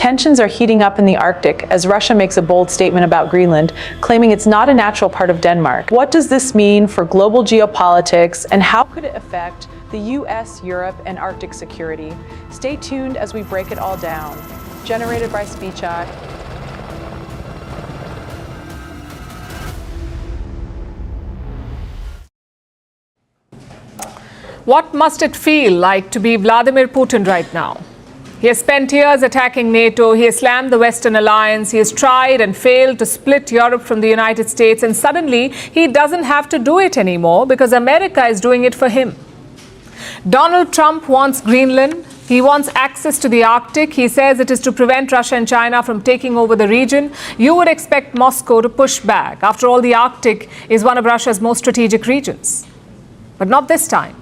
Tensions are heating up in the Arctic as Russia makes a bold statement about Greenland, claiming it's not a natural part of Denmark. What does this mean for global geopolitics, and how could it affect the U.S., Europe, and Arctic security? Stay tuned as we break it all down. Generated by Speechak. What must it feel like to be Vladimir Putin right now? He has spent years attacking NATO, he has slammed the Western alliance, he has tried and failed to split Europe from the United States, and suddenly he doesn't have to do it anymore because America is doing it for him. Donald Trump wants Greenland. He wants access to the Arctic. He says it is to prevent Russia and China from taking over the region. You would expect Moscow to push back. After all, the Arctic is one of Russia's most strategic regions. But not this time.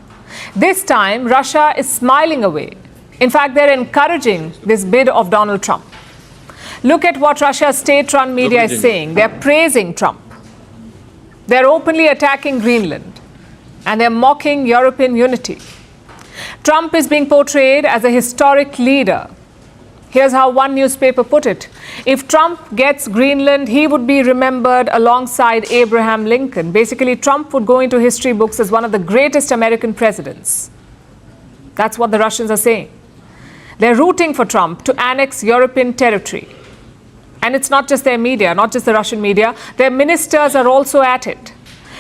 This time, Russia is smiling away. In fact, they're encouraging this bid of Donald Trump. Look at what Russia's state-run media is saying. They're praising Trump. They're openly attacking Greenland. And they're mocking European unity. Trump is being portrayed as a historic leader. Here's how one newspaper put it. If Trump gets Greenland, he would be remembered alongside Abraham Lincoln. Basically, Trump would go into history books as one of the greatest American presidents. That's what the Russians are saying. They're rooting for Trump to annex European territory. And it's not just their media, not just the Russian media. Their ministers are also at it.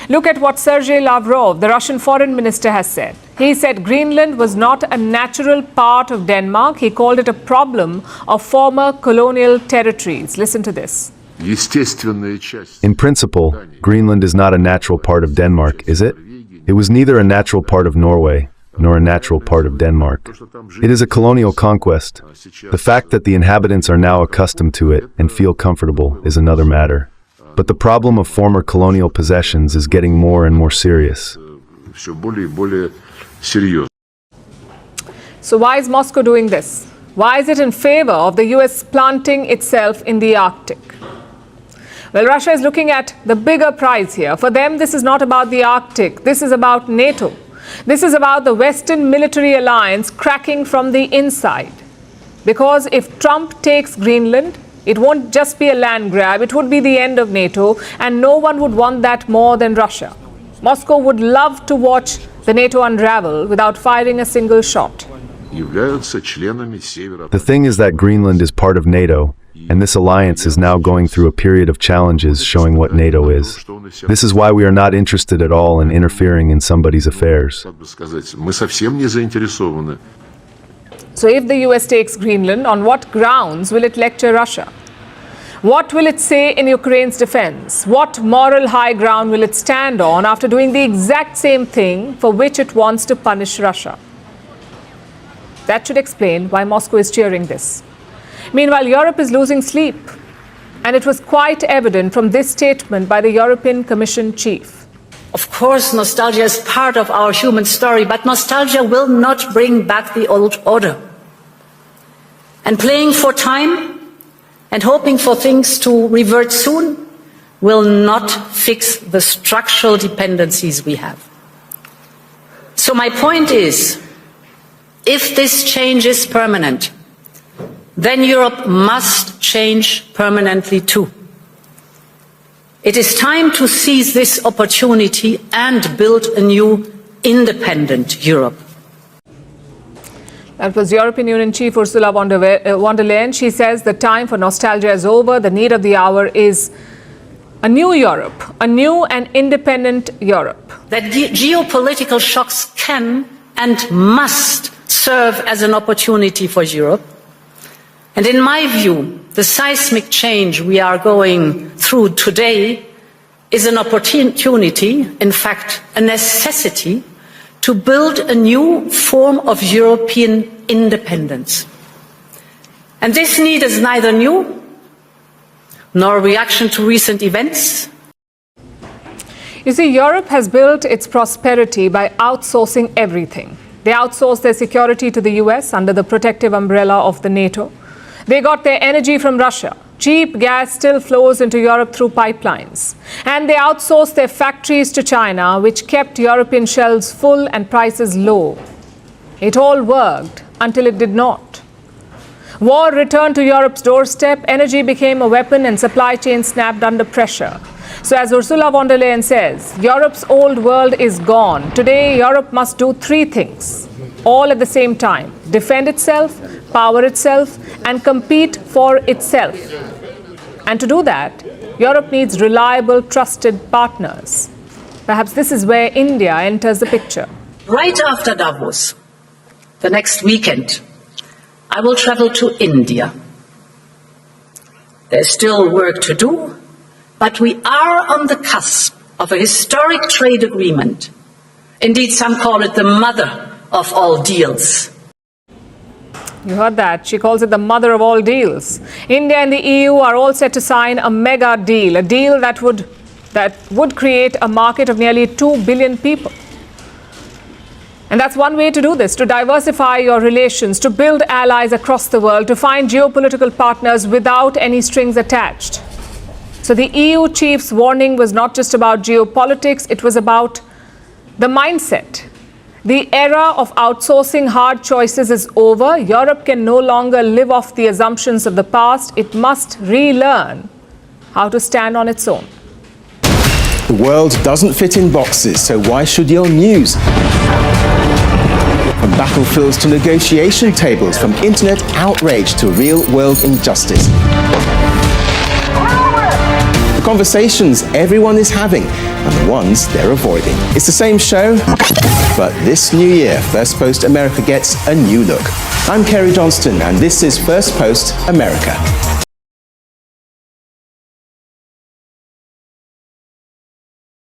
Look at what Sergei Lavrov, the Russian foreign minister, has said. He said Greenland was not a natural part of Denmark. He called it a problem of former colonial territories. Listen to this. In principle, Greenland is not a natural part of Denmark, is it? It was neither a natural part of Norway nor a natural part of Denmark. It is a colonial conquest. The fact that the inhabitants are now accustomed to it and feel comfortable is another matter. But the problem of former colonial possessions is getting more and more serious. So why is Moscow doing this? Why is it in favor of the US planting itself in the Arctic? Well, Russia is looking at the bigger prize here. For them, this is not about the Arctic. This is about NATO. This is about the Western military alliance cracking from the inside. Because if Trump takes Greenland, it won't just be a land grab, it would be the end of NATO, and no one would want that more than Russia. Moscow would love to watch the NATO unravel without firing a single shot. The thing is that Greenland is part of NATO, and this alliance is now going through a period of challenges showing what NATO is. This is why we are not interested at all in interfering in somebody's affairs. So if the US takes Greenland, on what grounds will it lecture Russia? What will it say in Ukraine's defense? What moral high ground will it stand on after doing the exact same thing for which it wants to punish Russia? That should explain why Moscow is cheering this. Meanwhile, Europe is losing sleep. And it was quite evident from this statement by the European Commission chief. Of course, nostalgia is part of our human story, but nostalgia will not bring back the old order. And playing for time and hoping for things to revert soon will not fix the structural dependencies we have. So my point is, if this change is permanent, then Europe must change permanently too. It is time to seize this opportunity and build a new independent Europe. That was European Union Chief Ursula von der Leyen. She says the time for nostalgia is over. The need of the hour is a new Europe, a new and independent Europe. That geopolitical shocks can and must serve as an opportunity for Europe. And in my view, the seismic change we are going through today is an opportunity, in fact, a necessity, to build a new form of European independence. And this need is neither new nor a reaction to recent events. You see, Europe has built its prosperity by outsourcing everything. They outsourced their security to the US under the protective umbrella of the NATO. They got their energy from Russia. Cheap gas still flows into Europe through pipelines. And they outsourced their factories to China, which kept European shelves full and prices low. It all worked until it did not. War returned to Europe's doorstep, energy became a weapon, and supply chains snapped under pressure. So as Ursula von der Leyen says, Europe's old world is gone. Today, Europe must do three things, all at the same time: defend itself, power itself, and compete for itself. And to do that, Europe needs reliable, trusted partners. Perhaps this is where India enters the picture. Right after Davos, the next weekend, I will travel to India. There's still work to do, but we are on the cusp of a historic trade agreement. Indeed, some call it the mother of all deals. You heard that. She calls it the mother of all deals. India and the EU are all set to sign a mega deal, a deal that would create a market of nearly 2 billion people. And that's one way to do this, to diversify your relations, to build allies across the world, to find geopolitical partners without any strings attached. So the EU chief's warning was not just about geopolitics, it was about the mindset. The era of outsourcing hard choices is over. Europe can no longer live off the assumptions of the past. It must relearn how to stand on its own. The world doesn't fit in boxes, so why should your news? From battlefields to negotiation tables, from internet outrage to real-world injustice. The conversations everyone is having and the ones they're avoiding. It's the same show, but this new year, First Post America gets a new look. I'm Kerry Johnston, and this is First Post America.